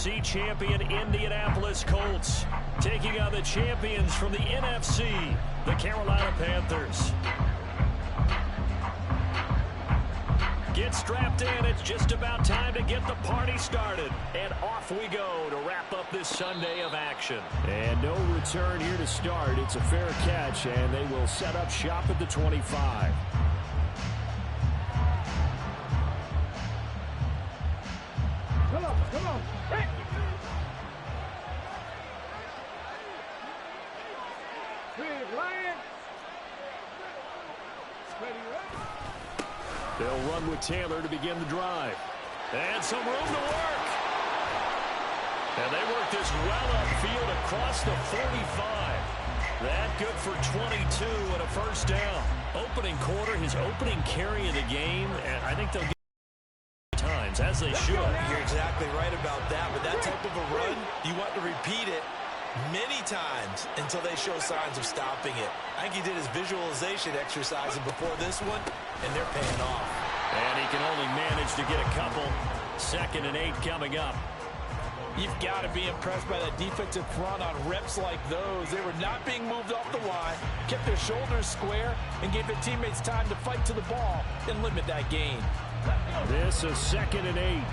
AFC champion Indianapolis Colts taking on the champions from the NFC, the Carolina Panthers. Get strapped in. It's just about time to get the party started. And off we go to wrap up this Sunday of action. And no return here to start. It's a fair catch, and they will set up shop at the 25. Come on. Hey. Big Lion. Ready, They'll run with Taylor to begin the drive. And some room to work. And they work this well upfield across the 45. That good for 22 and a first down. Opening quarter, his opening carry of the game, and I think they'll get times, as they should. You're exactly right about that, but that type of a run, you want to repeat it many times until they show signs of stopping it. I think he did his visualization exercise before this one, and they're paying off. And he can only manage to get a couple. 2nd and 8 coming up. You've got to be impressed by that defensive front on reps like those. They were not being moved off the line, kept their shoulders square, and gave their teammates time to fight to the ball and limit that gain. This is 2nd and 8.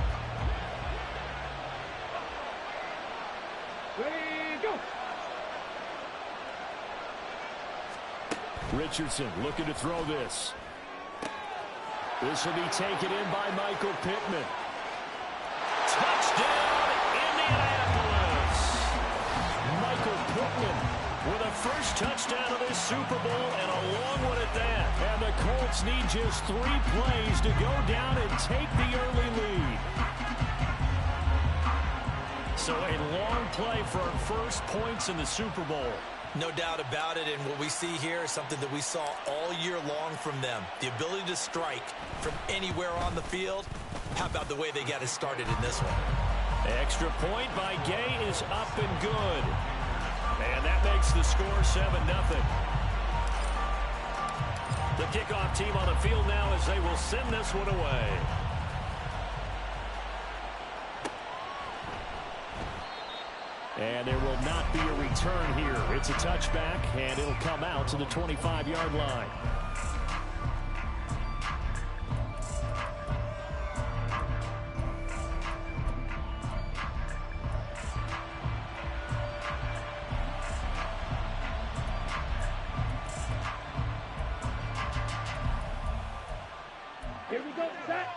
Richardson looking to throw this. This will be taken in by Michael Pittman. Touchdown, Indianapolis. Michael Pittman with a first touchdown of this Super Bowl, and a long one at that. And the Colts need just 3 plays to go down and take the early lead. So a long play for our first points in the Super Bowl. No doubt about it, and what we see here is something that we saw all year long from them. The ability to strike from anywhere on the field. How about the way they got it started in this one? Extra point by Gay is up and good. And that makes the score 7-0. The kickoff team on the field now as they will send this one away. And there will not be a return here. It's a touchback, and it'll come out to the 25-yard line. Here we go, set.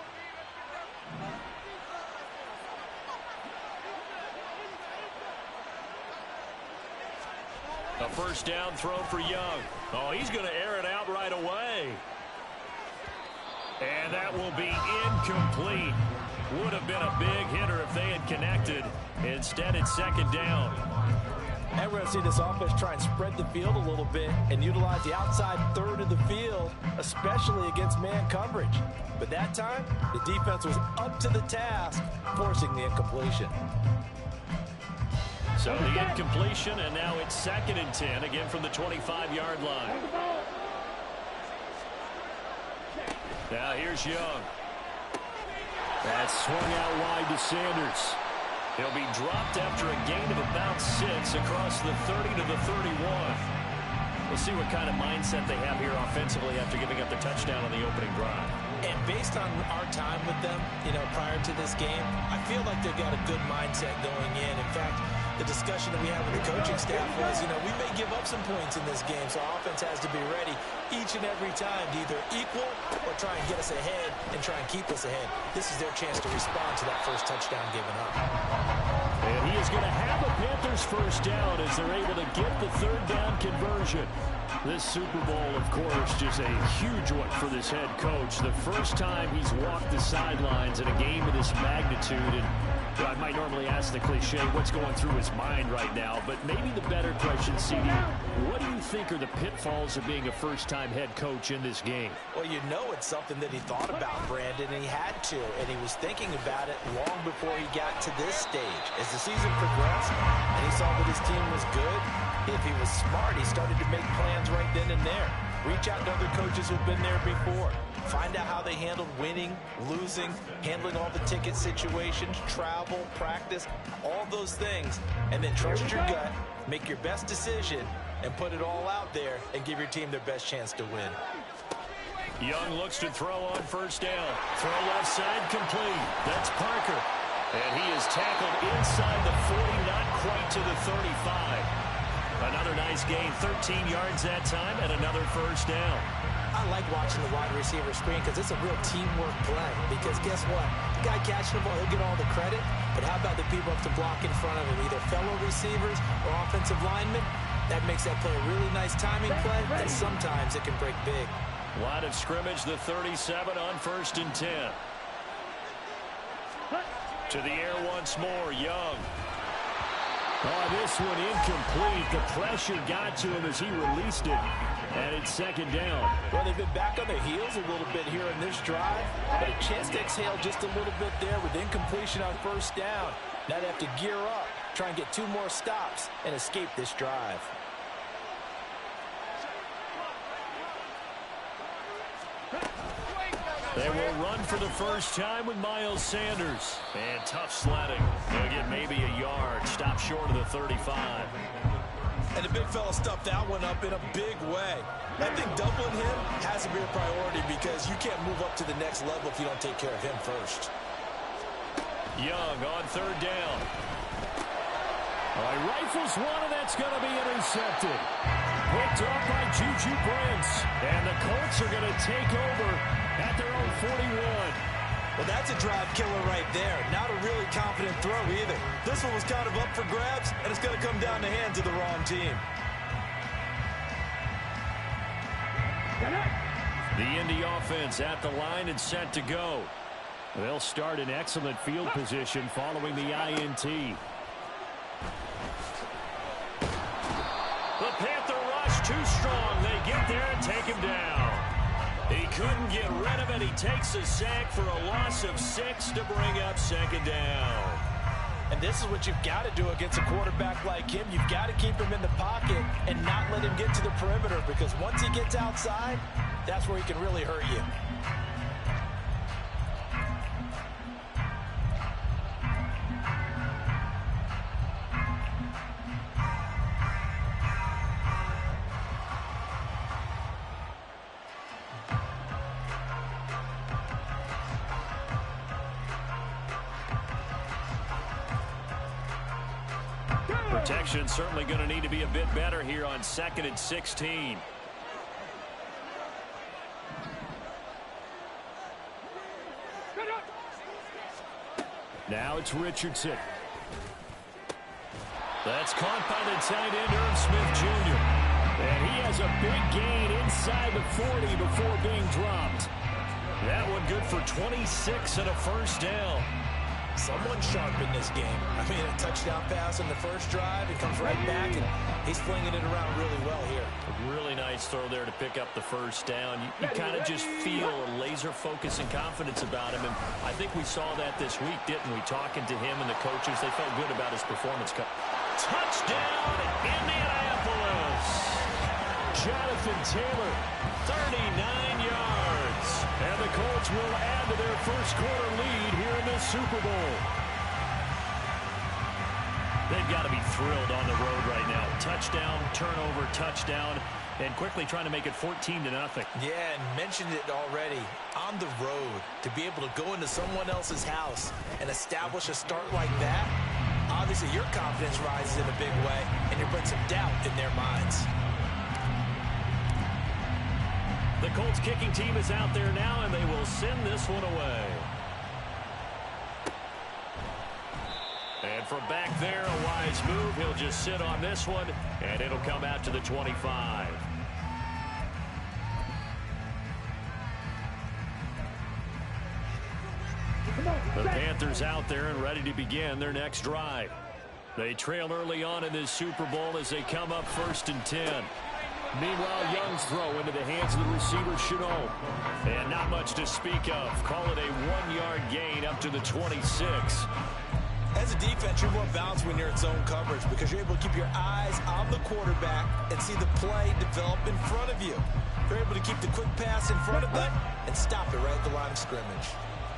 A first down throw for Young. Oh, he's going to air it out right away. And that will be incomplete. Would have been a big hitter if they had connected. Instead, it's 2nd down. And we're going to see this offense try and spread the field a little bit and utilize the outside third of the field, especially against man coverage. But that time, the defense was up to the task, forcing the incompletion. So the incompletion, and now it's 2nd and 10, again from the 25-yard line. Now here's Young. That's swung out wide to Sanders. He'll be dropped after a gain of about 6 across the 30 to the 31. We'll see what kind of mindset they have here offensively after giving up the touchdown on the opening drive. And based on our time with them, prior to this game, I feel like they've got a good mindset going in. In fact, the discussion that we had with the coaching staff was, we may give up some points in this game, so our offense has to be ready each and every time to either equal or try and get us ahead and try and keep us ahead. This is their chance to respond to that first touchdown given up. And he is going to have a Panthers first down as they're able to get the 3rd down conversion. This Super Bowl, of course, just a huge one for this head coach. The first time he's walked the sidelines in a game of this magnitude. And I might normally ask the cliche, what's going through his mind right now? But maybe the better question, CD, what do you think are the pitfalls of being a first-time head coach in this game? Well, it's something that he thought about, Brandon, and he had to. And he was thinking about it long before he got to this stage. As the season progressed and he saw that his team was good, if he was smart, he started to make plans right then and there. Reach out to other coaches who've been there before. Find out how they handled winning, losing, handling all the ticket situations, travel, practice, all those things. And then trust your gut, make your best decision, and put it all out there and give your team their best chance to win. Young looks to throw on first down. Throw left side complete. That's Parker. And he is tackled inside the 40, not quite to the 35. Another nice gain, 13 yards that time, and another first down. I like watching the wide receiver screen because it's a real teamwork play. Because guess what? The guy catching the ball, he'll get all the credit. But how about the people up to block in front of him, either fellow receivers or offensive linemen? That makes that play a really nice timing play, and sometimes it can break big. Line of scrimmage, the 37 on 1st and 10. To the air once more, Young. Oh, this one incomplete. The pressure got to him as he released it. And it's 2nd down. Well, they've been back on their heels a little bit here in this drive, but a chance to exhale just a little bit there with incompletion on 1st down. Now they have to gear up, try and get 2 more stops, and escape this drive. They will run for the first time with Miles Sanders. And tough sledding. They'll get maybe a yard. Stop short of the 35. And the big fella stuffed that one up in a big way. I think doubling him has to be a priority because you can't move up to the next level if you don't take care of him first. Young on 3rd down. All right, rifles one, and that's going to be intercepted. Picked up by Juju Brents. And the Colts are going to take over at their own 41. Well, that's a drive killer right there. Not a really confident throw either. This one was kind of up for grabs, and it's going to come down the hands of the wrong team. The Indy offense at the line and set to go. They'll start in excellent field position following the INT. The Panther rush too strong. They get there and take him down. He couldn't get rid of it. He takes a sack for a loss of 6 to bring up 2nd down. And this is what you've got to do against a quarterback like him. You've got to keep him in the pocket and not let him get to the perimeter, because once he gets outside, that's where he can really hurt you. Protection certainly going to need to be a bit better here on 2nd and 16. Now it's Richardson. That's caught by the tight end, Irv Smith Jr. And he has a big gain inside the 40 before being dropped. That one good for 26 and a first down. Someone sharp in this game. I mean, a touchdown pass in the first drive. It comes right back, and he's flinging it around really well here. A really nice throw there to pick up the first down. You kind of just feel a laser focus and confidence about him, and I think we saw that this week, didn't we? Talking to him and the coaches, they felt good about his performance. Touchdown, Indianapolis! Jonathan Taylor, 39 yards. And the Colts will add to their first quarter lead here in this Super Bowl. They've got to be thrilled on the road right now. Touchdown, turnover, touchdown, and quickly trying to make it 14-0. Yeah, and mentioned it already. On the road, to be able to go into someone else's house and establish a start like that, obviously your confidence rises in a big way, and you bring some doubt in their minds. The Colts kicking team is out there now, and they will send this one away. And from back there, a wise move. He'll just sit on this one, and it'll come out to the 25. The Panthers out there and ready to begin their next drive. They trail early on in this Super Bowl as they come up 1st and 10. Meanwhile, Young's throw into the hands of the receiver, Chenault. And not much to speak of. Call it a 1-yard gain up to the 26. As a defense, you're more balanced when you're in zone coverage because you're able to keep your eyes on the quarterback and see the play develop in front of you. You're able to keep the quick pass in front of them and stop it right at the line of scrimmage.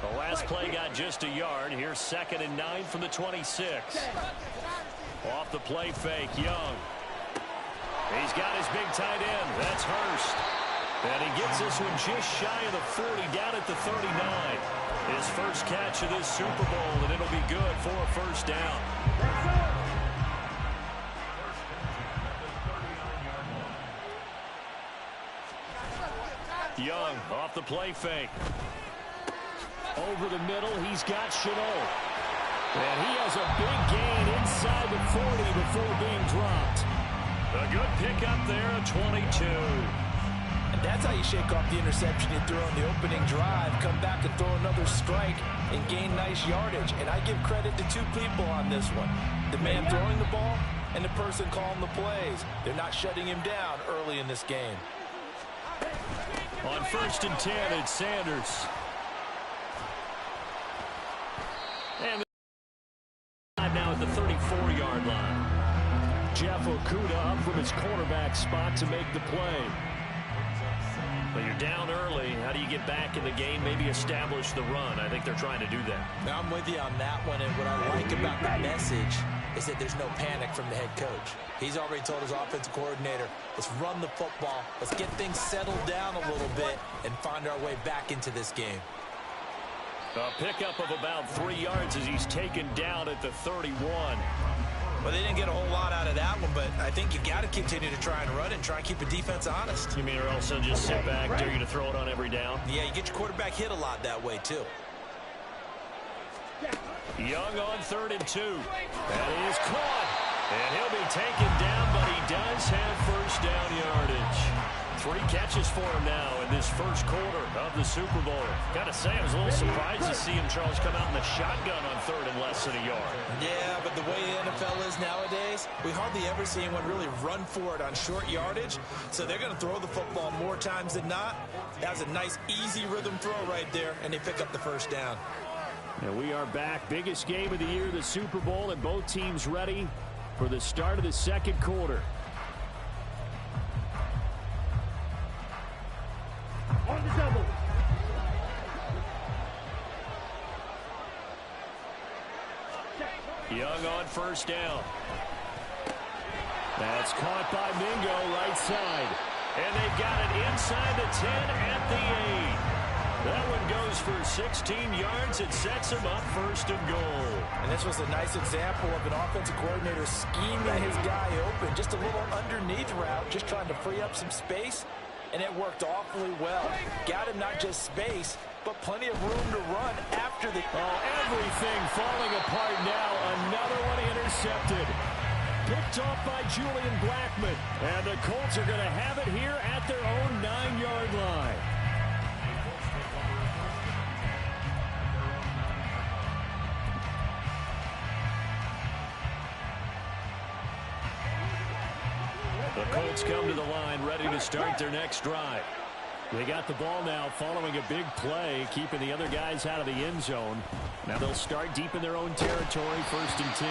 The last play got just a yard. Here's 2nd and 9 from the 26. Off the play fake, Young. He's got his big tight end. That's Hurst. And he gets this one just shy of the 40, down at the 39. His first catch of this Super Bowl, and it'll be good for a first down. Young off the play fake. Over the middle, he's got Chenault. And he has a big gain inside the 40 before being dropped. A good pickup there at 22. And that's how you shake off the interception you threw on the opening drive, come back and throw another strike and gain nice yardage. And I give credit to 2 people on this one. The man throwing the ball and the person calling the plays. They're not shutting him down early in this game. On 1st and 10, it's Sanders. And now at the 34-yard line. Jeff Okudah up from his cornerback spot to make the play. But you're down early. How do you get back in the game? Maybe establish the run. I think they're trying to do that. Now, I'm with you on that one, and what I like about the message is that there's no panic from the head coach. He's already told his offensive coordinator, let's run the football, let's get things settled down a little bit and find our way back into this game. A pickup of about 3 yards as he's taken down at the 31. Well, they didn't get a whole lot out of that one, but I think you've got to continue to try and run and try and keep the defense honest. You mean or else they'll just sit back, dare you to throw it on every down? Yeah, you get your quarterback hit a lot that way, too. Young on 3rd and 2. That is caught. And he'll be taken down, but he does have first down yardage. 3 catches for him now in this first quarter of the Super Bowl. Got to say, I was a little surprised to see him, Charles, come out in the shotgun on 3rd and less than a yard. Yeah, but the way the NFL is nowadays, we hardly ever see anyone really run for it on short yardage. So they're going to throw the football more times than not. That was a nice, easy rhythm throw right there, and they pick up the first down. And we are back. Biggest game of the year, the Super Bowl, and both teams ready for the start of the second quarter. On the double. Young on first down. That's caught by Mingo, right side. And they've got it inside the 10 at the 8. That one goes for 16 yards. It sets him up 1st and goal. And this was a nice example of an offensive coordinator scheming his guy open. Just a little underneath route, just trying to free up some space. And it worked awfully well. Got him not just space, but plenty of room to run after the... Oh, everything falling apart now. Another one intercepted. Picked off by Julian Blackmon. And the Colts are going to have it here at their own 9-yard line. The Colts come to the line, ready to start their next drive. They got the ball now following a big play, keeping the other guys out of the end zone. Now they'll start deep in their own territory, 1st and 10.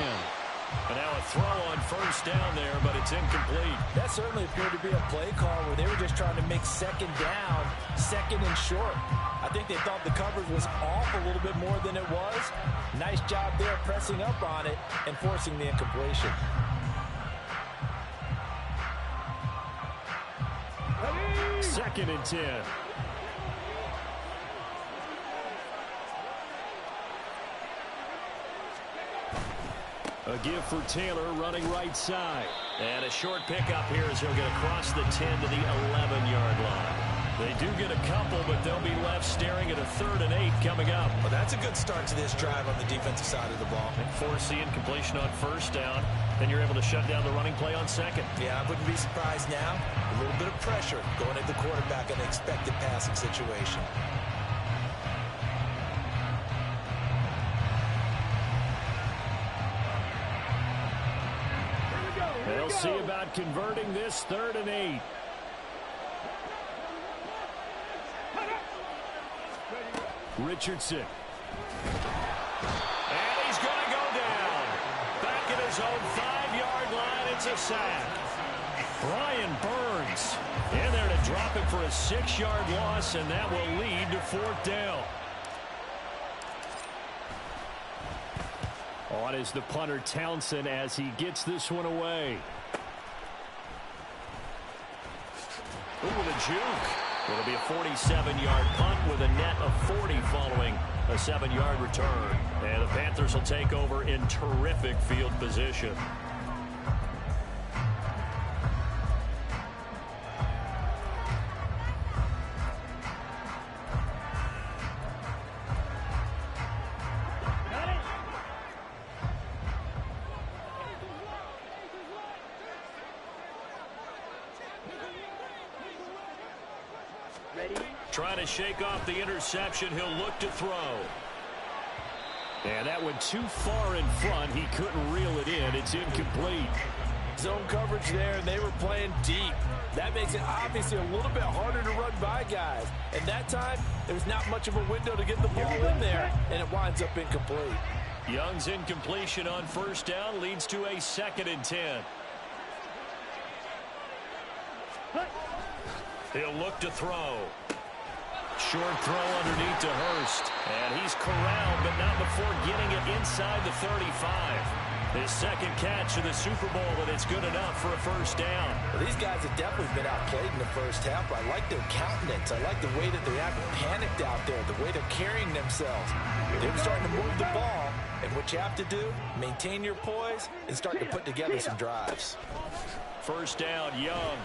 And now a throw on first down there, but it's incomplete. That certainly appeared to be a play call where they were just trying to make 2nd down, 2nd and short. I think they thought the coverage was off a little bit more than it was. Nice job there pressing up on it and forcing the incompletion. 2nd and 10. A give for Taylor running right side. And a short pickup here as he'll get across the 10 to the 11-yard line. They do get a couple, but they'll be left staring at a 3rd and 8 coming up. Well, that's a good start to this drive on the defensive side of the ball. And force the incompletion on first down. Then you're able to shut down the running play on 2nd. Yeah, I wouldn't be surprised now. A little bit of pressure going at the quarterback in an expected passing situation. They'll see about converting this 3rd and 8. Richardson. And he's going to go down. his own 5-yard line. It's a sack. Brian Burns in there to drop him for a 6-yard loss, and that will lead to 4th down. On is the punter Townsend as he gets this one away. Ooh, with a juke. It'll be a 47-yard punt with a net of 40 following a 7-yard return. And the Panthers will take over in terrific field position. Trying to shake off the interception. He'll look to throw. And that went too far in front. He couldn't reel it in. It's incomplete. Zone coverage there, and they were playing deep. That makes it obviously a little bit harder to run by guys. And that time, there's not much of a window to get the ball in there, and it winds up incomplete. Young's incompletion on 1st down leads to a 2nd and 10. He'll look to throw. Short throw underneath to Hurst. And he's corralled, but not before getting it inside the 35. His 2nd catch of the Super Bowl, and it's good enough for a 1st down. Well, these guys have definitely been outplayed in the first half. I like their countenance. I like the way that they haven't panicked out there, the way they're carrying themselves. They're starting to move the ball, and what you have to do, maintain your poise and start to put together some drives. 1st down, Young.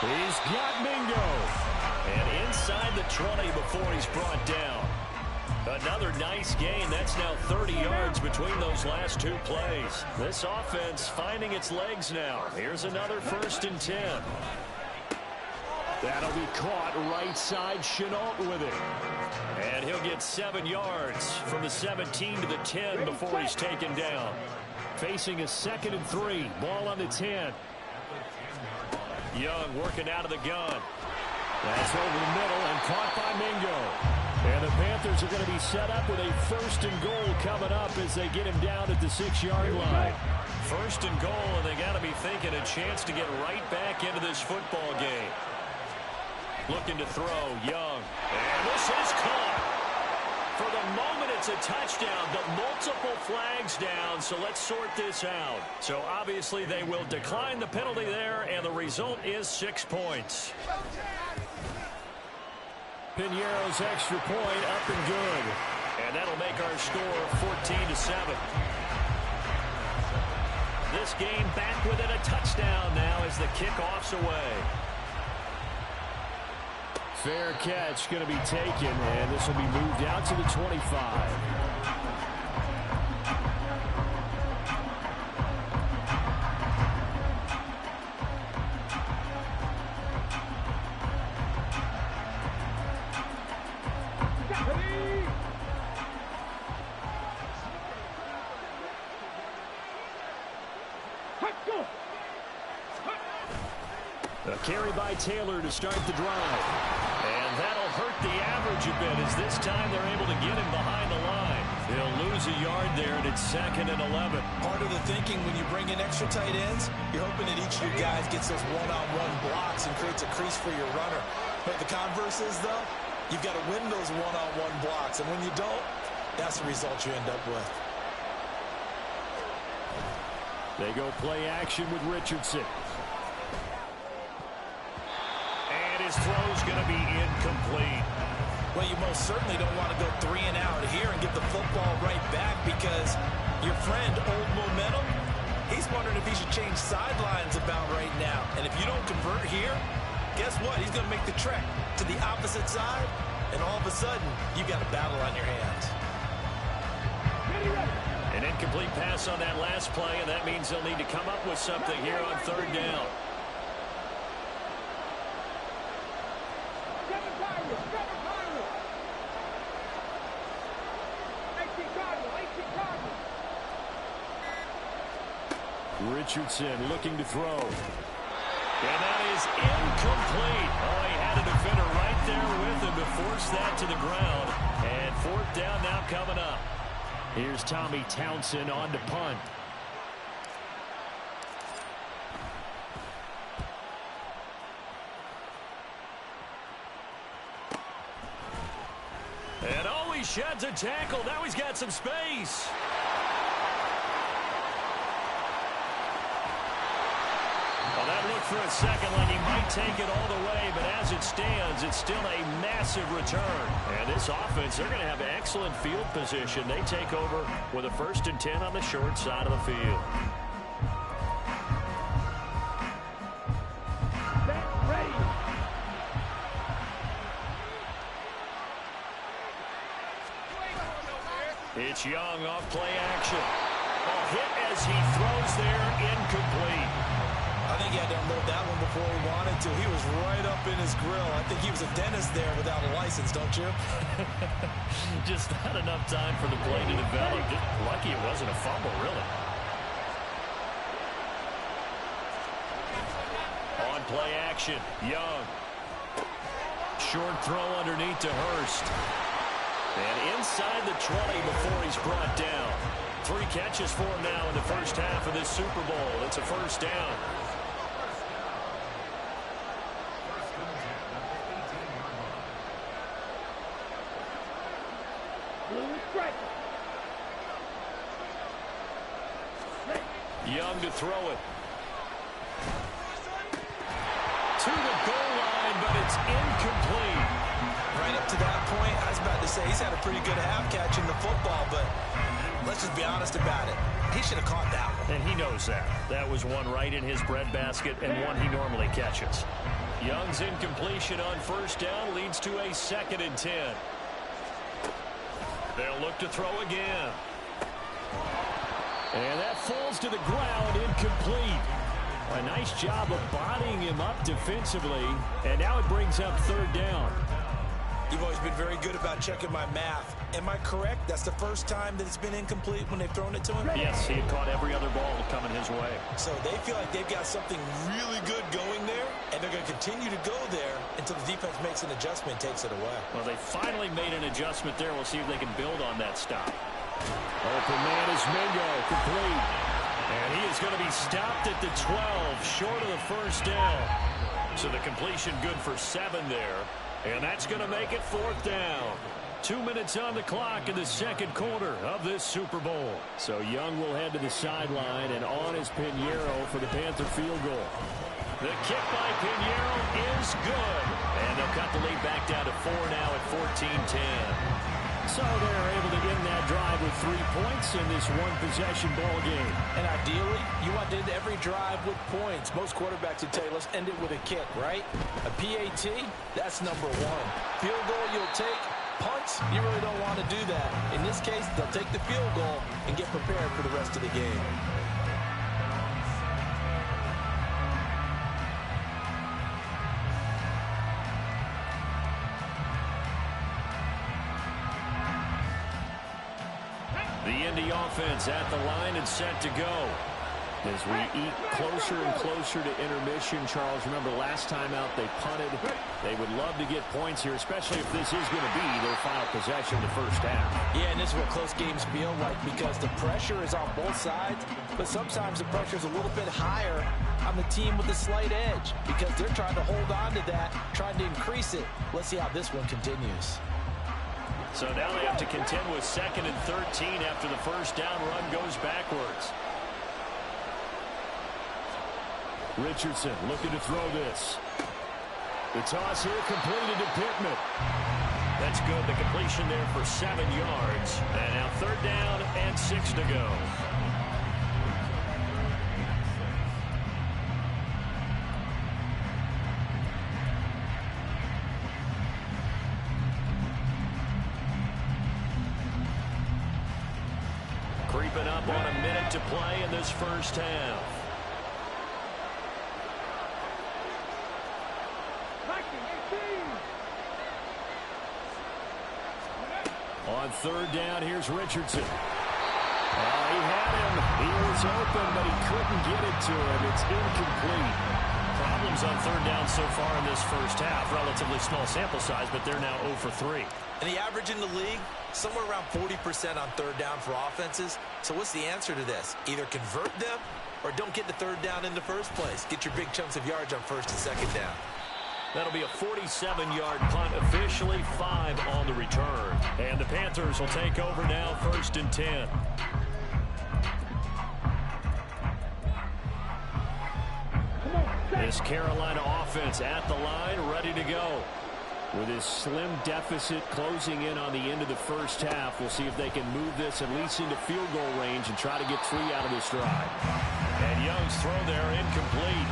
He's got Mingo. And inside the 20 before he's brought down. Another nice gain. That's now 30 yards between those last 2 plays. This offense finding its legs now. Here's another 1st and 10. That'll be caught right side. Chenault with it. And he'll get 7 yards from the 17 to the 10 before he's taken down. Facing a 2nd and 3. Ball on the 10. Young working out of the gun. That's over the middle and caught by Mingo. And the Panthers are going to be set up with a 1st and goal coming up as they get him down at the 6-yard line. 1st and goal, and they got to be thinking a chance to get right back into this football game. Looking to throw, Young. And this is caught. For the moment, it's a touchdown, but multiple flags down, so let's sort this out. So obviously they will decline the penalty there, and the result is 6 points. Piñeiro's extra point up and good. And that'll make our score 14-7. This game back within a touchdown now as the kickoff's away. Fair catch going to be taken, and this will be moved out to the 25. A carry by Taylor to start the drive. And that'll hurt the average a bit as this time they're able to get him behind the line. He'll lose a yard there, and it's 2nd and 11. Part of the thinking when you bring in extra tight ends, you're hoping that each of your guys gets those one-on-one blocks and creates a crease for your runner. But the converse is, though, you've got to win those one-on-one blocks. And when you don't, that's the result you end up with. They go play action with Richardson. His throw's going to be incomplete. Well, you most certainly don't want to go 3 and out here and get the football right back because your friend, Old Momentum, he's wondering if he should change sidelines about right now. And if you don't convert here, guess what? He's going to make the trek to the opposite side, and all of a sudden, you got a battle on your hands. An incomplete pass on that last play, and that means they'll need to come up with something here on 3rd down. Richardson looking to throw. And that is incomplete. Oh, he had a defender right there with him to force that to the ground. And 4th down now coming up. Here's Tommy Townsend on to punt. And oh, he sheds a tackle. Now he's got some space. Well, that looked for a second like he might take it all the way, but as it stands, it's still a massive return. And this offense, they're going to have excellent field position. They take over with a 1st and 10 on the short side of the field. Ready. It's Young off play action. A hit as he throws there, incomplete. I think he had to unload that one before he wanted to. He was right up in his grill. I think he was a dentist there without a license, don't you? Just not enough time for the play to develop. Just lucky it wasn't a fumble, really. On play action, Young. Short throw underneath to Hurst. And inside the 20 before he's brought down. 3 catches for him now in the first half of this Super Bowl. It's a 1st down. Young to throw it. To the goal line, but it's incomplete. Right up to that point, I was about to say he's had a pretty good half catching the football, but let's just be honest about it. He should have caught that one. And he knows that. That was one right in his breadbasket and one he normally catches. Young's incompletion on 1st down leads to a 2nd and 10. They'll look to throw again. And that falls to the ground, incomplete. A nice job of bodying him up defensively, and now it brings up 3rd down. You've always been very good about checking my math. Am I correct? That's the first time that it's been incomplete when they've thrown it to him? Yes, he had caught every other ball coming his way. So they feel like they've got something really good going there, and they're going to continue to go there until the defense makes an adjustment and takes it away. Well, they finally made an adjustment there. We'll see if they can build on that stop. Open man is Mingo, complete. And he is going to be stopped at the 12, short of the 1st down. So the completion good for 7 there. And that's going to make it 4th down. 2 minutes on the clock in the 2nd quarter of this Super Bowl. So Young will head to the sideline, and on is Pinheiro for the Panther field goal. The kick by Pinheiro is good. And they'll cut the lead back down to 4 now at 14-10. So they're able to end that drive with 3 points in this one-possession ball game. And ideally, you want to end every drive with points. Most quarterbacks would tell you, let's end it with a kick, right? A PAT, that's number 1. Field goal you'll take. Punts, you really don't want to do that. In this case, they'll take the field goal and get prepared for the rest of the game. The Indy offense at the line and set to go. As we eat closer and closer to intermission, Charles, remember last time out they punted. They would love to get points here, especially if this is going to be their final possession the 1st half. Yeah, and this is what close games feel like because the pressure is on both sides, but sometimes the pressure is a little bit higher on the team with the slight edge because they're trying to hold on to that, trying to increase it. Let's see how this one continues. So now they have to contend with 2nd and 13 after the 1st down run goes backwards. Richardson looking to throw this. The toss here completed to Pittman. That's good. The completion there for 7 yards. And now 3rd down and 6 to go. Creeping up on a minute to play in this 1st half. On 3rd down, here's Richardson. He had him. He was open, but he couldn't get it to him. It's incomplete. Problems on third down so far in this first half. Relatively small sample size, but they're now 0 for 3. And the average in the league, somewhere around 40% on third down for offenses. So what's the answer to this? Either convert them or don't get the third down in the first place. Get your big chunks of yards on first and second down. That'll be a 47-yard punt, officially 5 on the return. And the Panthers will take over now, 1st and 10. This Carolina offense at the line, ready to go. With his slim deficit closing in on the end of the first half, we'll see if they can move this at least into field goal range and try to get 3 out of this drive. And Young's throw there incomplete.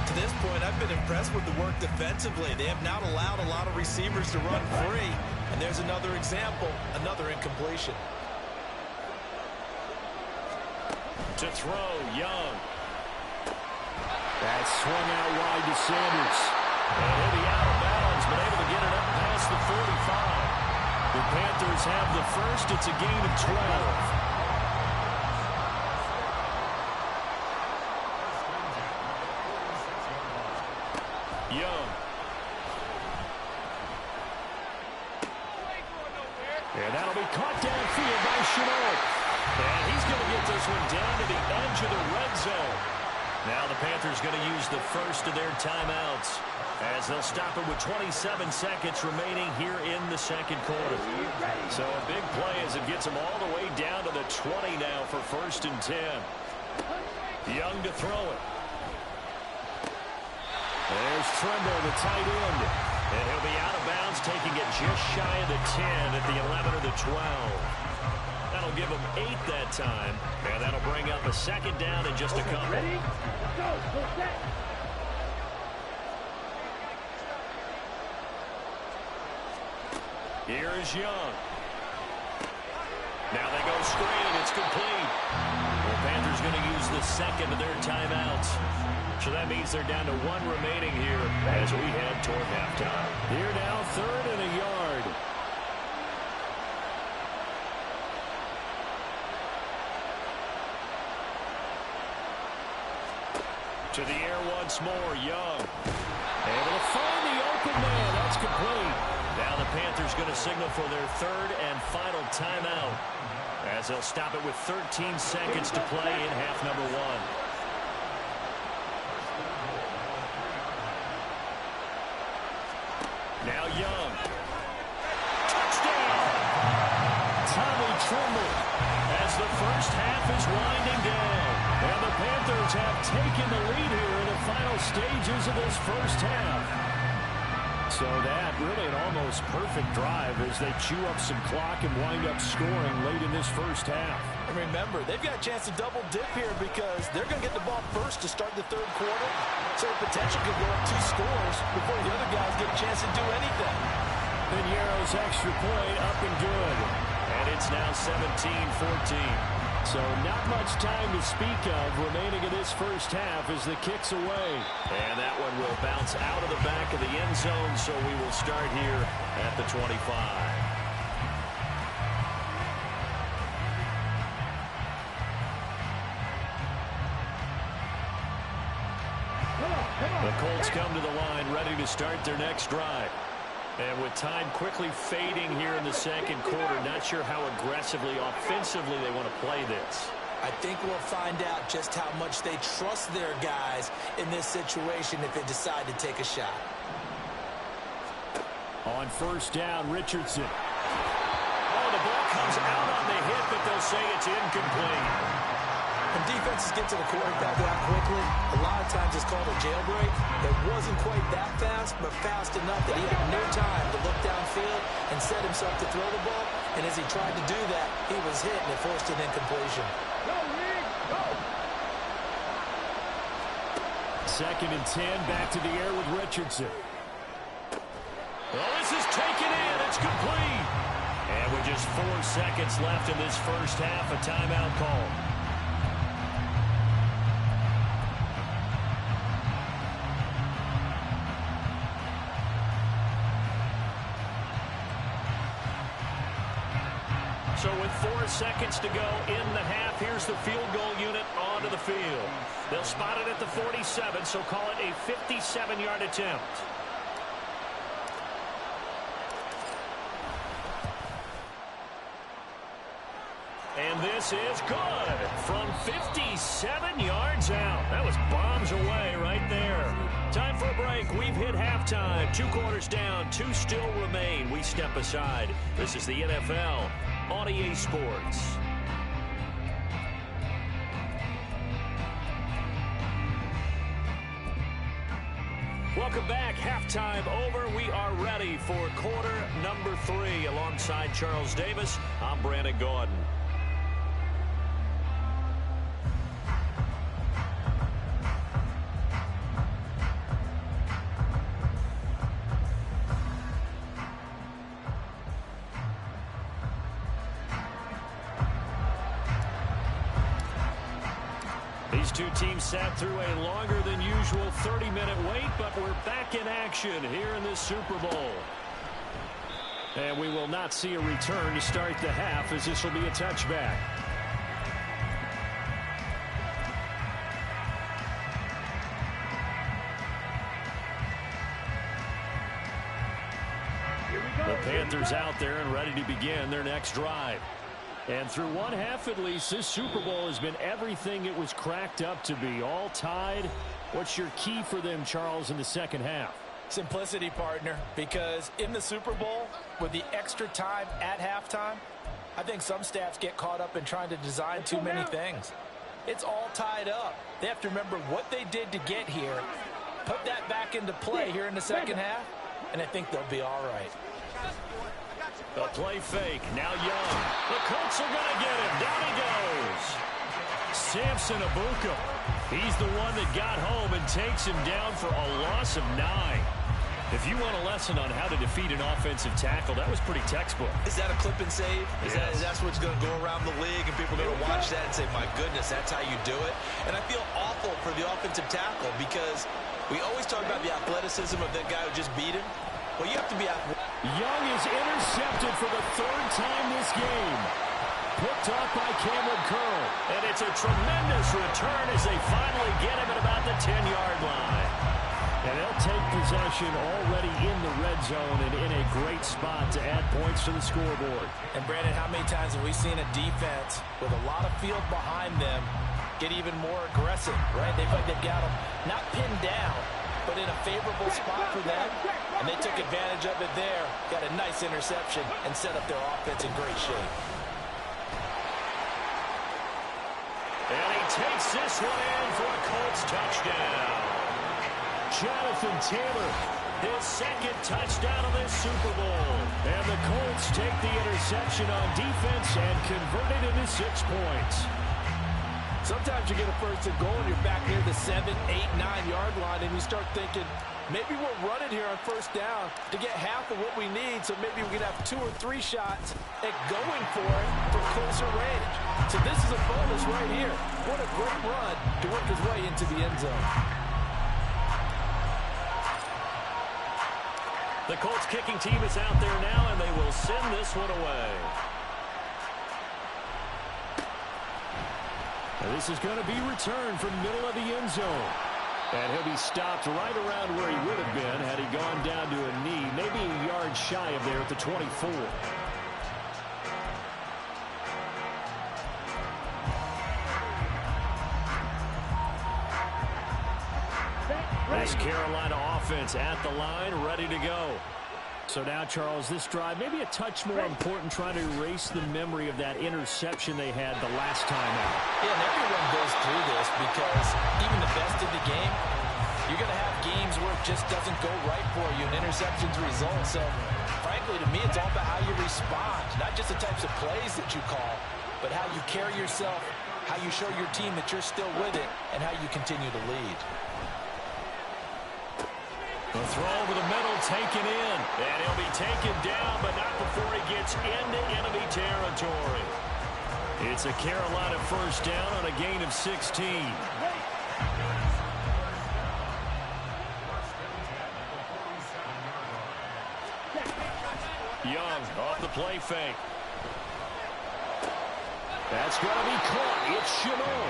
To this point, I've been impressed with the work defensively. They have not allowed a lot of receivers to run free. And there's another example, another incompletion. To throw, Young. That swung out wide to Sanders. And he'll be out of bounds, but able to get it up past the 45. The Panthers have the first. It's a gain of 12. Young. And that'll be caught downfield by Chenault. And he's going to get this one down to the edge of the red zone. Now the Panthers going to use the first of their timeouts as they'll stop it with 27 seconds remaining here in the second quarter. So a big play as it gets them all the way down to the 20 now for 1st and 10. Young to throw it. There's Tremble, the tight end. And he'll be out of bounds, taking it just shy of the 10 at the 11 or the 12. That'll give him 8 that time. And that'll bring up a second down in just a couple. Ready? Go. Go set. Here's Young. Now they go screen. It's complete. The Panthers going to use the second of their timeouts. So that means they're down to 1 remaining here as we head toward halftime. Here now, 3rd and a yard. To the air once more, Young. Able to find the open man. That's complete. Now the Panthers going to signal for their 3rd and final timeout as they'll stop it with 13 seconds to play in half number 1. Now Young. Touchdown! Tommy Tremble as the first half is winding down. And the Panthers have taken the lead here in the final stages of this first half. So that really an almost perfect drive as they chew up some clock and wind up scoring late in this first half. And remember, they've got a chance to double dip here because they're going to get the ball first to start the 3rd quarter. So the potential could go up 2 scores before the other guys get a chance to do anything. Piñeiro's extra point up and good. And it's now 17-14. So not much time to speak of remaining in this first half as the kick's away. And that one will bounce out of the back of the end zone, so we will start here at the 25. The Colts come to the line ready to start their next drive. And with time quickly fading here in the second quarter, not sure how aggressively, offensively they want to play this. I think we'll find out just how much they trust their guys in this situation if they decide to take a shot. On 1st down, Richardson. Oh, the ball comes out on the hit, but they'll say it's incomplete. When defenses get to the quarterback that quickly, a lot of times it's called a jailbreak. It wasn't quite that fast, but fast enough that he had no time to look downfield and set himself to throw the ball. And as he tried to do that, he was hit and it forced an incompletion. Go, Rick. Go. 2nd and 10, back to the air with Richardson. Oh, this is taken in. It's complete. And with just 4 seconds left in this first half, a timeout call. So with 4 seconds to go in the half, here's the field goal unit onto the field. They'll spot it at the 47, so call it a 57-yard attempt. And this is good from 57 yards out. That was bombs away right there. Time for a break. We've hit halftime. 2 quarters down. 2 still remain. We step aside. This is the NFL on EA Sports. Welcome back. Halftime over. We are ready for quarter number 3. Alongside Charles Davis, I'm Brandon Gordon. These two teams sat through a longer than usual 30-minute wait, but we're back in action here in this Super Bowl. And we will not see a return to start the half, as this will be a touchback. The Panthers out there and ready to begin their next drive. And through one half at least, this Super Bowl has been everything it was cracked up to be. All tied. What's your key for them, Charles, in the second half? Simplicity, partner, because in the Super Bowl, with the extra time at halftime, I think some staffs get caught up in trying to design too many things. It's all tied up. They have to remember what they did to get here, put that back into play here in the second half, and I think they'll be all right. A play fake. Now Young. The Colts are going to get him. Down he goes. Samson Abuka. He's the one that got home and takes him down for a loss of 9. If you want a lesson on how to defeat an offensive tackle, that was pretty textbook. Is that a clip and save? Is Yes. that's what's going to go around the league, and people are going to watch that and say, my goodness, that's how you do it? And I feel awful for the offensive tackle because we always talk about the athleticism of that guy who just beat him. Well, you have to be athletic. Young is intercepted for the 3rd time this game. Picked off by Cameron Curl. And it's a tremendous return as they finally get him at about the 10-yard line. And they'll take possession already in the red zone and in a great spot to add points to the scoreboard. And, Brandon, how many times have we seen a defense with a lot of field behind them get even more aggressive, right? They feel like they've got them not pinned down, but in a favorable spot for them, and they took advantage of it there. Got a nice interception and set up their offense in great shape. And he takes this one in for a Colts touchdown. Jonathan Taylor, his 2nd touchdown of this Super Bowl. And the Colts take the interception on defense and convert it into 6 points. Sometimes you get a 1st and goal and you're back near the 7, 8, 9-yard line, and you start thinking, maybe we're running here on 1st down to get half of what we need, so maybe we can have 2 or 3 shots at going for it from closer range. So this is a bonus right here. What a great run to work his way into the end zone. The Colts kicking team is out there now, and they will send this one away. And this is going to be returned from middle of the end zone. And he'll be stopped right around where he would have been had he gone down to a knee, maybe a yard shy of there at the 24. This Carolina offense at the line, ready to go. So now, Charles, this drive, maybe a touch more important, trying to erase the memory of that interception they had the last time out. Yeah, and everyone goes through this because even the best in the game, you're going to have games where it just doesn't go right for you, and interceptions result. So, frankly, to me, it's all about how you respond, not just the types of plays that you call, but how you carry yourself, how you show your team that you're still with it, and how you continue to lead. The throw over the middle, taken in. And he'll be taken down, but not before he gets into enemy territory. It's a Carolina 1st down on a gain of 16. Young off the play fake. That's going to be caught. It's Chanel.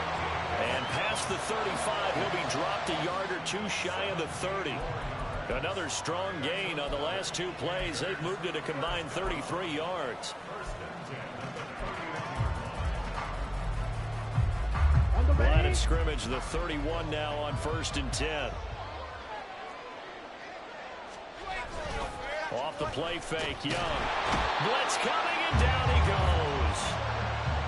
And past the 35, he'll be dropped a yard or two shy of the 30. Another strong gain on the last two plays. They've moved it a combined 33 yards. Line of scrimmage, the 31 now on 1st and 10. Off the play fake, Young. Blitz coming, and down he goes.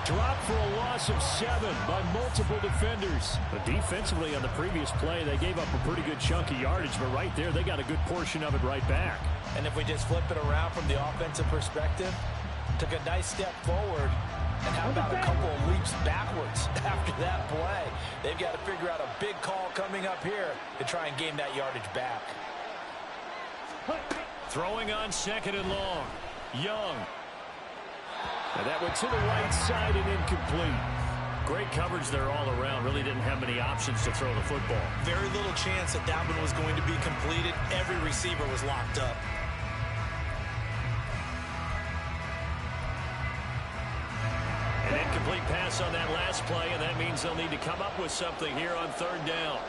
Dropped for a loss of 7 by multiple defenders. But defensively on the previous play, they gave up a pretty good chunk of yardage, but right there, they got a good portion of it right back. And if we just flip it around from the offensive perspective, took a nice step forward, and how about a couple of leaps backwards after that play? They've got to figure out a big call coming up here to try and gain that yardage back. Throwing on 2nd and long. Young. And that went to the right side and incomplete. Great coverage there all around. Really didn't have many options to throw the football. Very little chance that that one was going to be completed. Every receiver was locked up. An incomplete pass on that last play, and that means they'll need to come up with something here on 3rd down.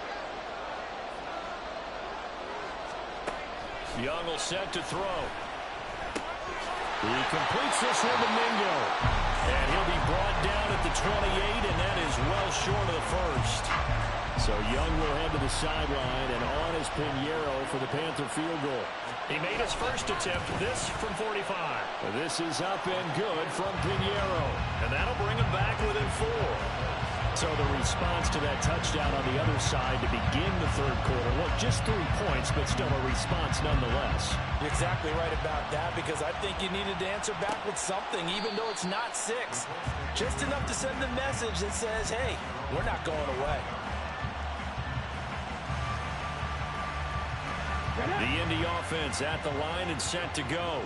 Young will set to throw. He completes this one to Mingo. And he'll be brought down at the 28, and that is well short of the 1st. So Young will head to the sideline, and on is Pinheiro for the Panther field goal. He made his first attempt, this from 45. This is up and good from Pinheiro. And that'll bring him back within 4. So the response to that touchdown on the other side to begin the 3rd quarter. Look, just 3 points, but still a response nonetheless. You're exactly right about that, because I think you needed to answer back with something, even though it's not 6. Just enough to send the message that says, hey, we're not going away. The Indy offense at the line and set to go.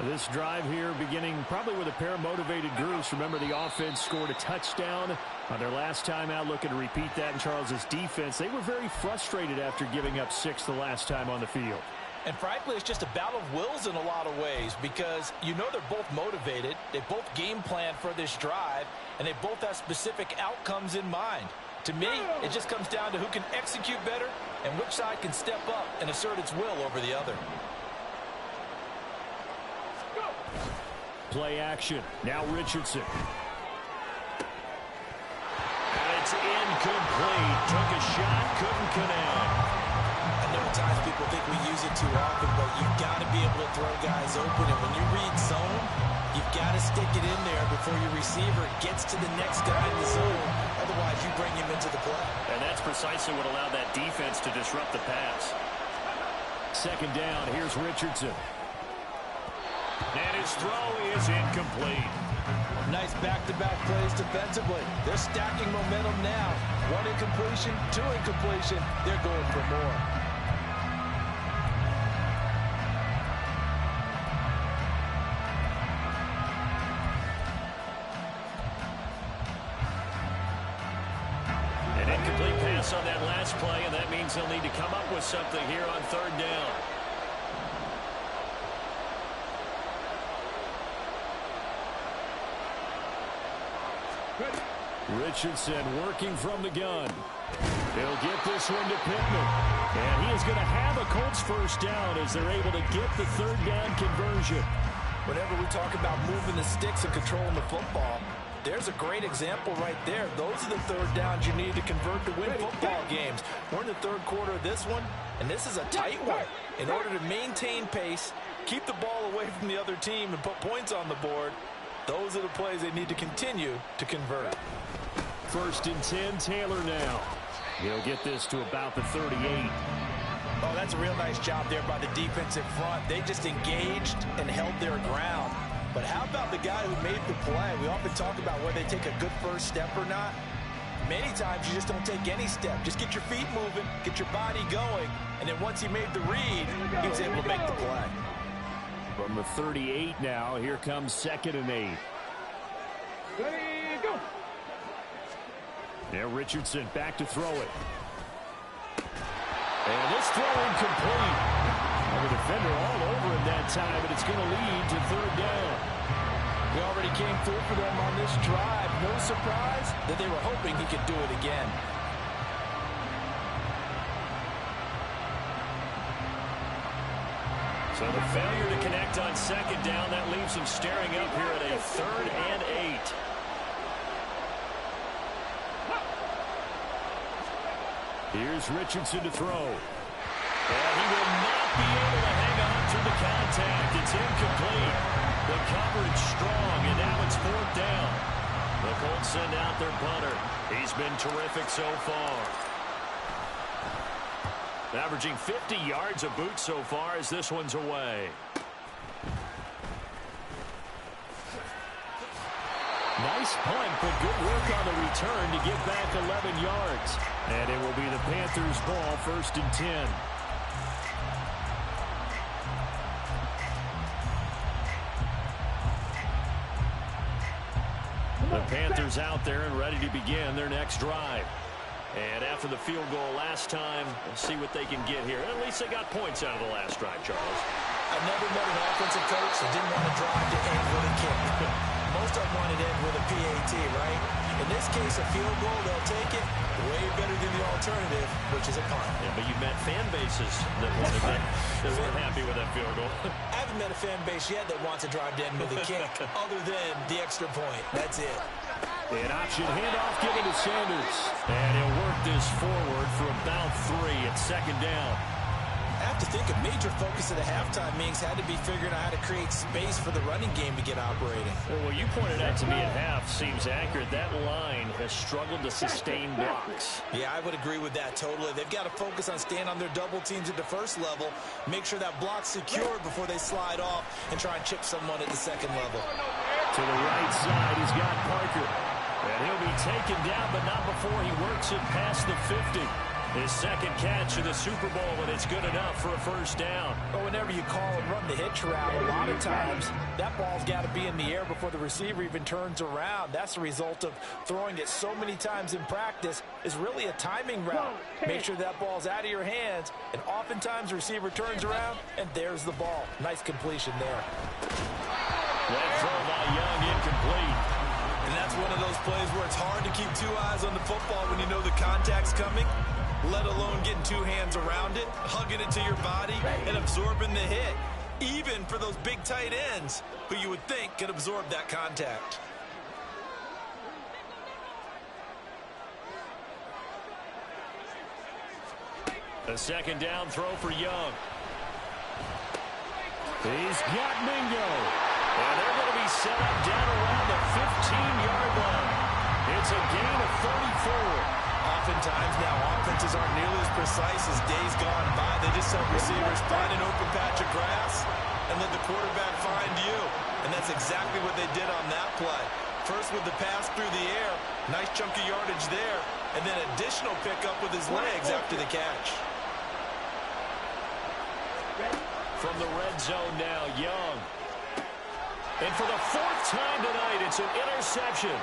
This drive here beginning probably with a pair of motivated groups. Remember, the offense scored a touchdown on their last time out. Looking to repeat that in Charles's defense. They were very frustrated after giving up 6 the last time on the field. And frankly, it's just a battle of wills in a lot of ways, because you know they're both motivated. They both game plan for this drive, and they both have specific outcomes in mind. To me, it just comes down to who can execute better and which side can step up and assert its will over the other. Play action. Now Richardson. And it's incomplete. Took a shot, couldn't connect. I know at times people think we use it too often, but you've got to be able to throw guys open. And when you read zone, you've got to stick it in there before your receiver gets to the next guy in the zone. Otherwise, you bring him into the play. And that's precisely what allowed that defense to disrupt the pass. 2nd down. Here's Richardson. And his throw is incomplete. Nice back-to-back plays defensively. They're stacking momentum now. 1 incompletion, 2 incompletion. They're going for more. An incomplete pass on that last play, and that means they'll need to come up with something here on 3rd down. Richardson working from the gun. He'll get this one to Pittman. And he is going to have a Colts 1st down as they're able to get the 3rd down conversion. Whenever we talk about moving the sticks and controlling the football, there's a great example right there. Those are the 3rd downs you need to convert to win football games. We're in the 3rd quarter of this one, and this is a tight one. In order to maintain pace, keep the ball away from the other team, and put points on the board, those are the plays they need to continue to convert. 1st and 10, Taylor now. He'll get this to about the 38. Oh, that's a real nice job there by the defensive front. They just engaged and held their ground. But how about the guy who made the play? We often talk about whether they take a good first step or not. Many times you just don't take any step. Just get your feet moving, get your body going, and then once he made the read, he was able to make the play. From the 38 now, here comes 2nd and 8. Ready, go. There, Richardson back to throw it. And this throw incomplete. The defender all over him that time, but it's going to lead to 3rd down. He already came through for them on this drive. No surprise that they were hoping he could do it again. So the failure to connect on second down, that leaves them staring up here at a 3rd and 8. Here's Richardson to throw. And he will not be able to hang on through the contact. It's incomplete. The coverage strong, and now it's 4th down. The Colts send out their punter. He's been terrific so far. Averaging 50 yards a boot so far as this one's away. Nice punt, but good work on the return to get back 11 yards. And it will be the Panthers' ball, 1st and 10. The Panthers out there and ready to begin their next drive. And after the field goal last time, we'll see what they can get here. At least they got points out of the last drive, Charles. I've never met an offensive coach that didn't want to drive to end with a kick. Most of them wanted to end with a PAT, right? In this case, a field goal, they'll take it. Way better than the alternative, which is a punt. Yeah, but you've met fan bases that wanted that, that weren't happy with that field goal. I haven't met a fan base yet that wants to drive to end with a kick, other than the extra point. That's it. An option handoff given to Sanders. And he'll work this forward for about 3 at 2nd down. I have to think a major focus of the halftime meetings had to be figuring out how to create space for the running game to get operating. Well, what you pointed out to me at half seems accurate. That line has struggled to sustain blocks. Yeah, I would agree with that totally. They've got to focus on staying on their double teams at the first level, make sure that block's secured before they slide off and try and chip someone at the second level. To the right side, he's got Parker. And he'll be taken down, but not before he works it past the 50. His 2nd catch of the Super Bowl, and it's good enough for a 1st down. But whenever you call and run the hitch route, a lot of times that ball's got to be in the air before the receiver even turns around. That's the result of throwing it so many times in practice is really a timing route. Make sure that ball's out of your hands, and oftentimes the receiver turns around, and there's the ball. Nice completion there. That throw by Young incomplete. And that's one of those plays where it's hard to keep 2 eyes on the football when you know the contact's coming, let alone getting 2 hands around it, hugging it to your body, and absorbing the hit. Even for those big tight ends who you would think could absorb that contact. A 2nd down throw for Young. He's got Mingo. And they're going to be set up down around the 15-yard line. It's a gain of 34. Oftentimes now, offenses aren't nearly as precise as days gone by. They just help receivers find an open patch of grass and let the quarterback find you. And that's exactly what they did on that play. First with the pass through the air, nice chunk of yardage there, and then additional pickup with his legs after the catch. From the red zone now, Young. And for the 4th time tonight, it's an interception.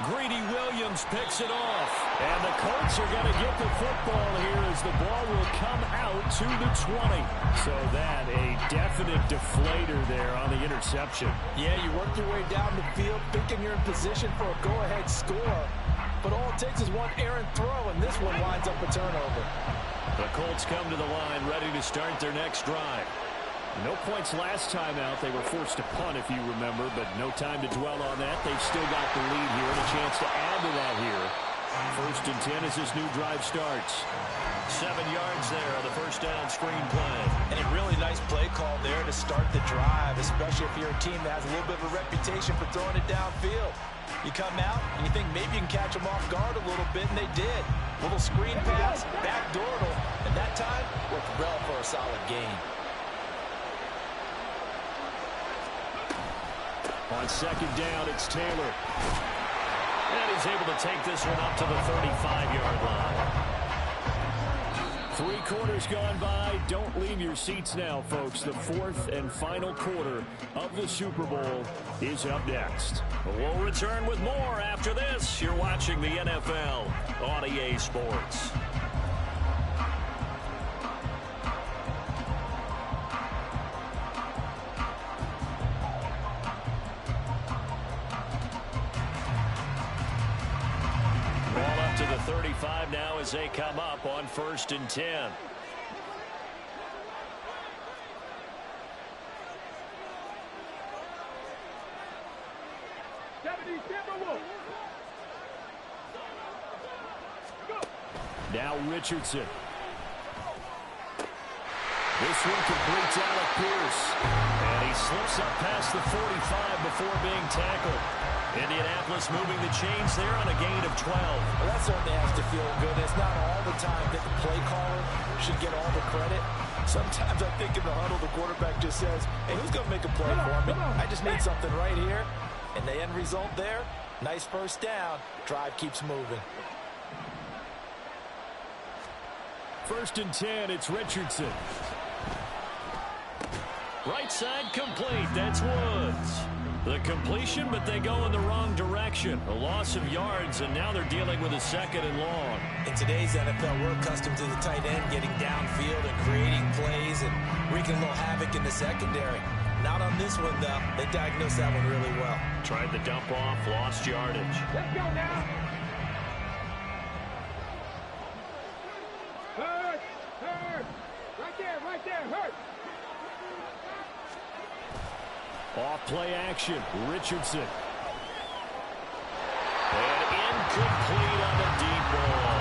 Greedy Williams picks it off. And the Colts are going to get the football here as the ball will come out to the 20. So that a definite deflator there on the interception. Yeah, you work your way down the field thinking you're in position for a go-ahead score. But all it takes is one errant throw, and this one winds up a turnover. The Colts come to the line ready to start their next drive. No points last time out. They were forced to punt, if you remember, but no time to dwell on that. They've still got the lead here and a chance to add to that here. 1st and 10 as this new drive starts. 7 yards there on the 1st down screen play. And a really nice play call there to start the drive, especially if you're a team that has a little bit of a reputation for throwing it downfield. You come out and you think maybe you can catch them off guard a little bit, and they did. Little screen pass, backdoor, and that time worked well for a solid gain. On 2nd down, it's Taylor. And he's able to take this one up to the 35-yard line. 3 quarters gone by. Don't leave your seats now, folks. The 4th and final quarter of the Super Bowl is up next. We'll return with more after this. You're watching the NFL on EA Sports. 35 now as they come up on 1st and 10. Now Richardson. This one completes Alec Pierce. And he slips up past the 45 before being tackled. Indianapolis moving the chains there on a gain of 12. Well, that certainly has to feel good. It's not all the time that the play caller should get all the credit. Sometimes I think in the huddle, the quarterback just says, hey, who's going to make a play for me? I just need something right here. And the end result there, nice first down. Drive keeps moving. 1st and 10, it's Richardson. Right side complete. That's Woods. The completion, but they go in the wrong direction. A loss of yards, and now they're dealing with a 2nd and long. In today's NFL, we're accustomed to the tight end getting downfield and creating plays and wreaking a little havoc in the secondary. Not on this one, though. They diagnosed that one really well. Tried the dump off, lost yardage. Let's go now. Hurt. Right there, hurt. Off play action, Richardson. And incomplete on a deep ball.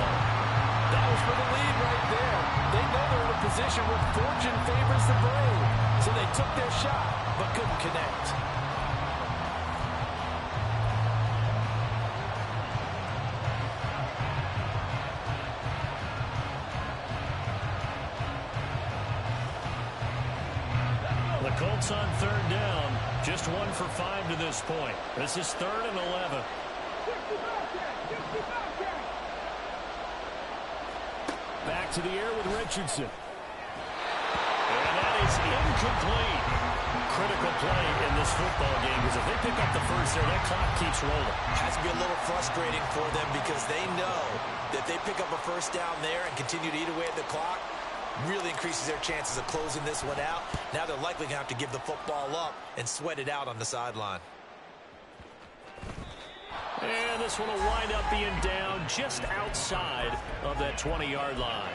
That was for the lead right there. They know they're in a position where fortune favors the brave. So they took their shot, but couldn't connect. The Colts on 3rd down. Just 1 for 5 to this point. This is 3rd and 11. Back to the air with Richardson. And that is incomplete. Critical play in this football game, because if they pick up the first there, that clock keeps rolling. Has to be a little frustrating for them because they know that they pick up a first down there and continue to eat away at the clock, really increases their chances of closing this one out. Now they're likely going to have to give the football up and sweat it out on the sideline. And this one will wind up being down just outside of that 20-yard line.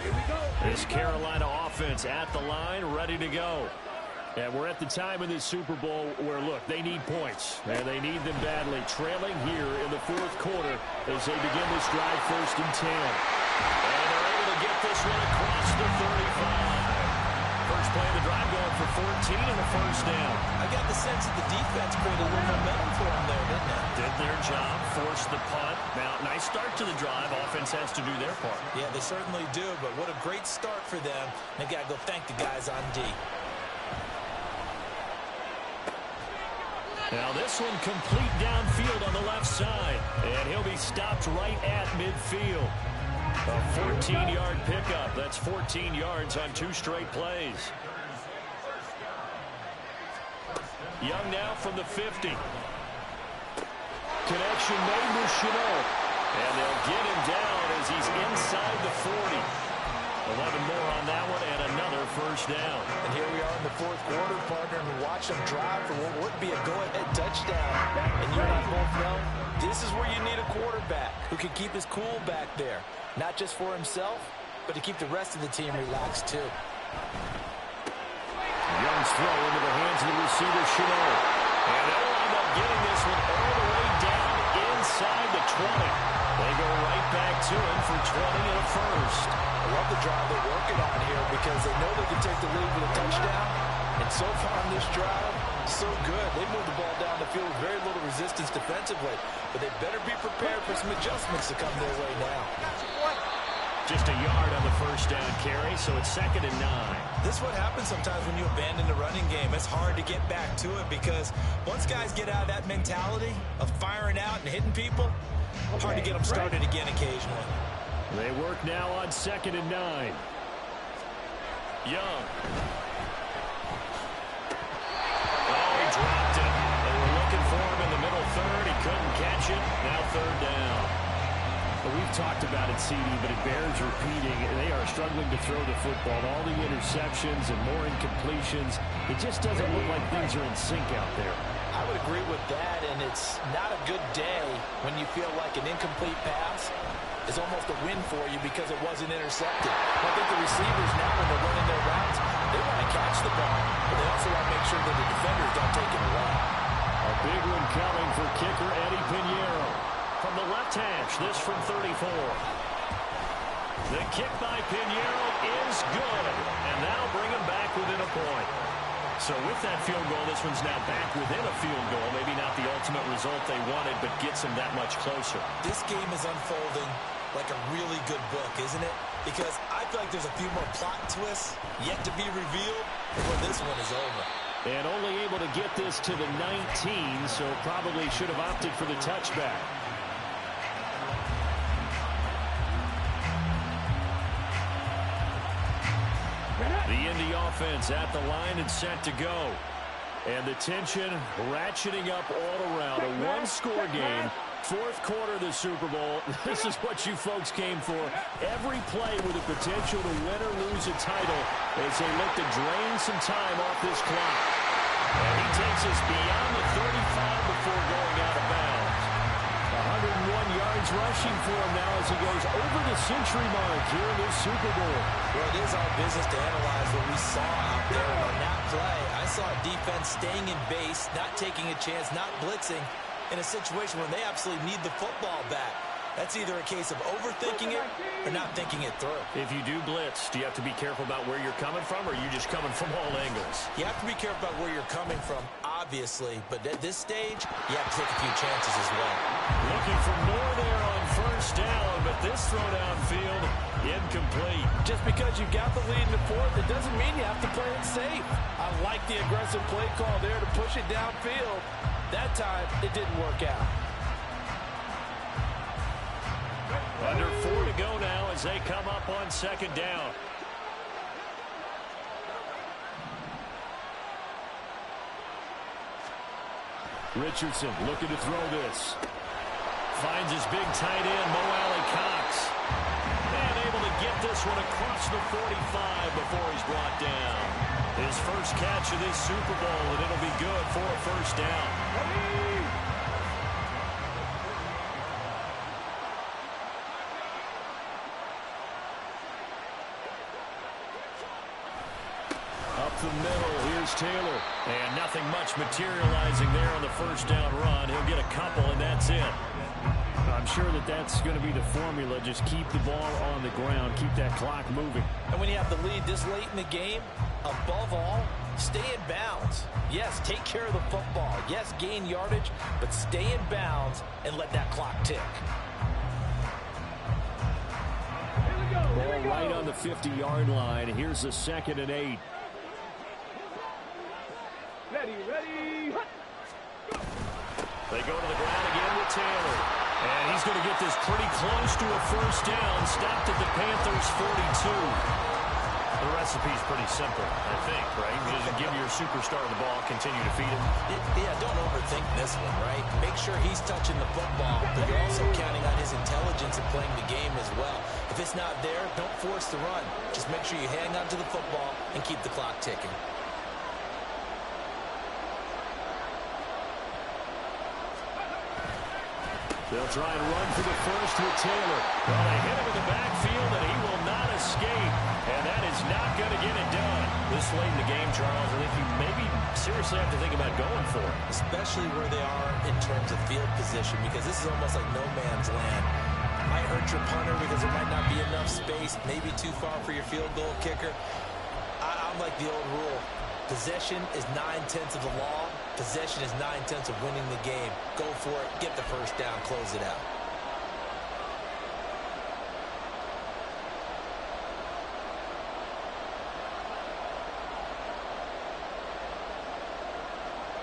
Here we go. This Carolina offense at the line, ready to go. And we're at the time in this Super Bowl where, look, they need points. And they need them badly. Trailing here in the 4th quarter as they begin this drive 1st and 10. And they're able to get this one across the 35. First play of the drive going for 14 and a first down. I got the sense that the defense created a little momentum for them there, didn't they? Did their job, forced the punt. Now, nice start to the drive. Offense has to do their part. Yeah, they certainly do, but what a great start for them. They got to go thank the guys on D. Now this one complete downfield on the left side. And he'll be stopped right at midfield. A 14-yard pickup. That's 14 yards on 2 straight plays. Young now from the 50. Connection made with Chenault. And they'll get him down as he's inside the 40. 11 more on that one and another first down. And here we are in the 4th quarter, partner, and watch them drive for what would be a go-ahead touchdown. And you and I both know this is where you need a quarterback who can keep his cool back there. Not just for himself, but to keep the rest of the team relaxed too. Young's throw into the hands of the receiver, Chenault. And they'll wind up getting this one all the way down inside the 20. They go right back to him for 20 and a first. I love the drive they're working on here because they know they can take the lead with a touchdown. And so far on this drive, so good. They moved the ball down the field with very little resistance defensively. But they better be prepared for some adjustments to come their way now. Just a yard on the first down carry, so it's 2nd and 9. This is what happens sometimes when you abandon the running game. It's hard to get back to it because once guys get out of that mentality of firing out and hitting people, hard to get them started again occasionally. They work now on 2nd and 9. Young. Oh, he dropped it. They were looking for him in the middle 3rd. He couldn't catch it. Now 3rd down. Well, we've talked about it, CD, but it bears repeating. They are struggling to throw the football. All the interceptions and more incompletions. It just doesn't look like things are in sync out there. I would agree it's not a good day when you feel like an incomplete pass is almost a win for you because it wasn't intercepted. I think the receivers now, when they're running their routes, they want to catch the ball, but they also want to make sure that the defenders don't take it away. A big one coming for kicker Eddie Pinheiro. From the left hash, this from 34. The kick by Pinheiro is good, and that'll bring him back within a point. So with that field goal, this one's now back within a field goal. Maybe not the ultimate result they wanted, but gets them that much closer. This game is unfolding like a really good book, isn't it? Because I feel like there's a few more plot twists yet to be revealed before this one is over. And only able to get this to the 19, so probably should have opted for the touchback. The Indy offense at the line and set to go. And the tension ratcheting up all around. A one-score game. Fourth quarter of the Super Bowl. This is what you folks came for. Every play with the potential to win or lose a title as they look to drain some time off this clock. And he takes us beyond the 35 before going out of bounds. 101 yards rushing for him now as he goes over the century mark here in this Super Bowl. Well, it is our business to analyze what we saw out there. And on that play, I saw a defense staying in base, not taking a chance, not blitzing, in a situation where they absolutely need the football back. That's either a case of overthinking it or not thinking it through. If you do blitz, do you have to be careful about where you're coming from, or are you just coming from all angles? You have to be careful about where you're coming from, obviously, but at this stage, you have to take a few chances as well. Looking for more there on first down, but this throw downfield, incomplete. Just because you got the lead in the fourth, it doesn't mean you have to play it safe. I like the aggressive play call there to push it downfield. That time, it didn't work out. Under 4 to go now as they come up on second down. Richardson looking to throw this. Finds his big tight end, Mo Alley-Cox. And able to get this one across the 45 before he's brought down. His first catch of this Super Bowl, and it'll be good for a first down. Up the middle, here's Taylor. And nothing much materializing there on the first down run. He'll get a couple, and that's it. I'm sure that that's going to be the formula. Just keep the ball on the ground. Keep that clock moving. And when you have the lead this late in the game, above all, stay in bounds. Yes, take care of the football. Yes, gain yardage, but stay in bounds and let that clock tick. Ball right on the 50-yard line. Here's the 2nd and 8. Ready. They go to the ground again with Taylor. And he's going to get this pretty close to a first down. Stopped at the Panthers' 42. The recipe's pretty simple, I think, right? You just give your superstar the ball, continue to feed him. Yeah, don't overthink this one, right? Make sure he's touching the football, but you're also counting on his intelligence in playing the game as well. If it's not there, don't force the run. Just make sure you hang on to the football and keep the clock ticking. They'll try and run for the first with Taylor. Well, they hit him in the backfield, and he will not escape. And that is not going to get it done. This late in the game, Charles, I think you maybe seriously have to think about going for it. Especially where they are in terms of field position, because this is almost like no man's land. Might hurt your punter because there might not be enough space, maybe too far for your field goal kicker. I'm like the old rule. Possession is 9/10 of the law. Possession is 9/10 of winning the game. Go for it. Get the first down. Close it out.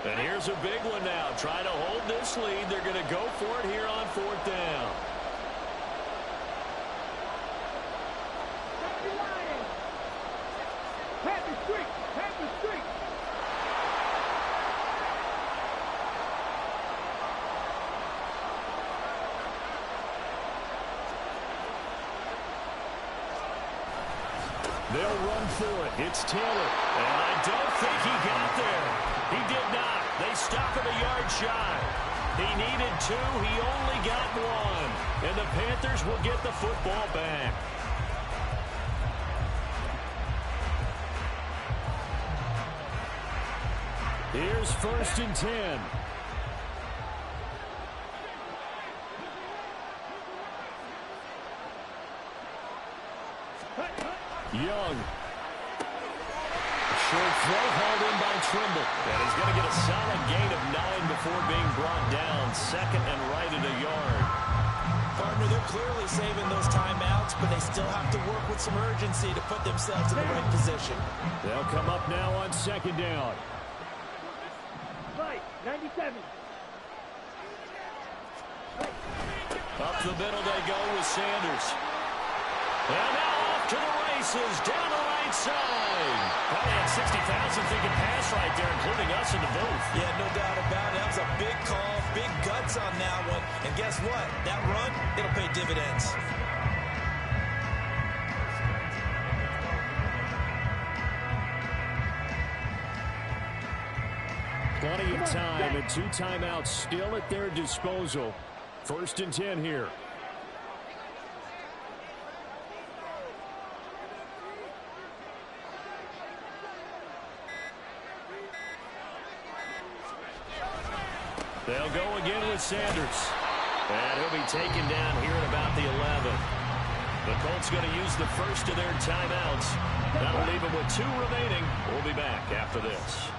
And here's a big one now. Trying to hold this lead. They're going to go for it here on 4th down. They'll run for it. It's Taylor. And I don't think he got there. He did not. They stop him a yard shy. He needed 2. He only got 1. And the Panthers will get the football back. Here's 1st and 10. Young. Short throw hauled in by Trimble. And he's going to get a solid gain of 9 before being brought down. 2nd and right at a yard. Partner, they're clearly saving those timeouts, but they still have to work with some urgency to put themselves in the right position. They'll come up now on 2nd down. Right, 97. Up the middle they go with Sanders. And now off to the races, down the right side. Probably had 60,000 thinking pass right there, including us in the booth. Yeah, no doubt about it. That was a big call, big guts on that one. And guess what? That run, it'll pay dividends. Plenty of time and 2 timeouts still at their disposal. 1st and 10 here. They'll go again with Sanders. And he'll be taken down here at about the 11. The Colts going to use the first of their timeouts. That'll leave them with 2 remaining. We'll be back after this.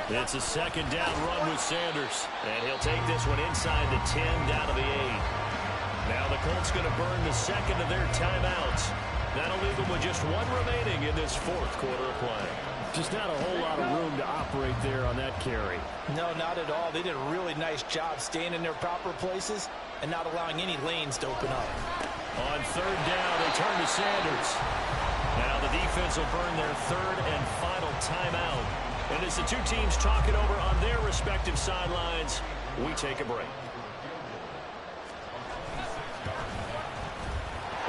It's a 2nd down run with Sanders. And he'll take this one inside the 10 down to the 8. Now the Colts going to burn the 2nd of their timeouts. That'll leave them with just 1 remaining in this 4th quarter of play. Just not a whole lot of room to operate there on that carry. No, not at all. They did a really nice job staying in their proper places and not allowing any lanes to open up. On 3rd down, they turn to Sanders. Now the defense will burn their 3rd and final timeout. And as the 2 teams talk it over on their respective sidelines, we take a break.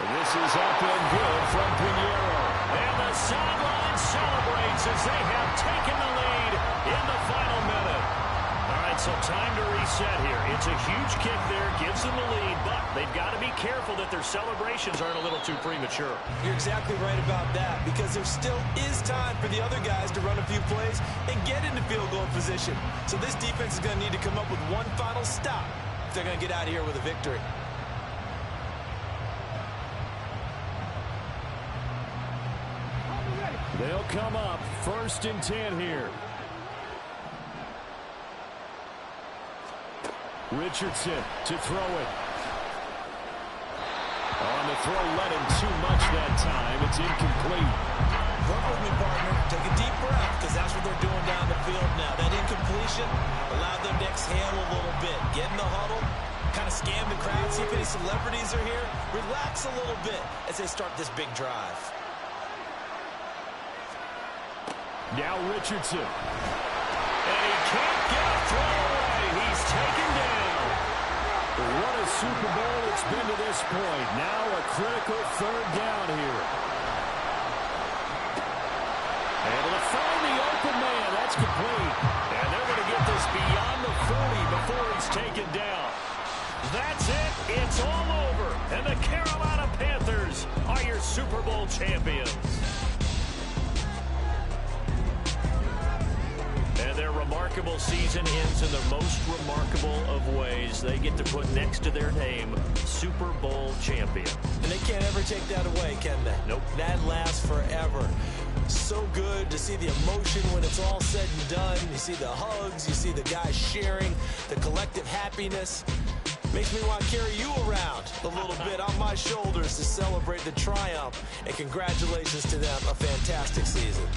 This is up and good from Pinheiro. And the sideline celebrates as they have taken the lead in the final minute. All right, so time to reset here. It's a huge kick there, gives them the lead, but they've got to be careful that their celebrations aren't a little too premature. You're exactly right about that, because there still is time for the other guys to run a few plays and get into field goal position. So this defense is going to need to come up with one final stop if they're going to get out of here with a victory. They'll come up 1st and 10 here. Richardson to throw it. On the throw, let him too much that time. It's incomplete. Work with me, partner. Take a deep breath, because that's what they're doing down the field now. That incompletion allowed them to exhale a little bit. Get in the huddle, kind of scan the crowd, see if any celebrities are here. Relax a little bit as they start this big drive. Now Richardson. And he can't get a throw away. He's taken down. What a Super Bowl it's been to this point. Now a critical 3rd down here. Able to find the open man. That's complete. And they're going to get this beyond the 40 before he's taken down. That's it. It's all over. And the Carolina Panthers are your Super Bowl champions. And their remarkable season ends in the most remarkable of ways. They get to put next to their name, Super Bowl champion. And they can't ever take that away, can they? Nope. That lasts forever. So good to see the emotion when it's all said and done. You see the hugs, you see the guys sharing, the collective happiness. Makes me want to carry you around a little bit on my shoulders to celebrate the triumph. And congratulations to them, a fantastic season.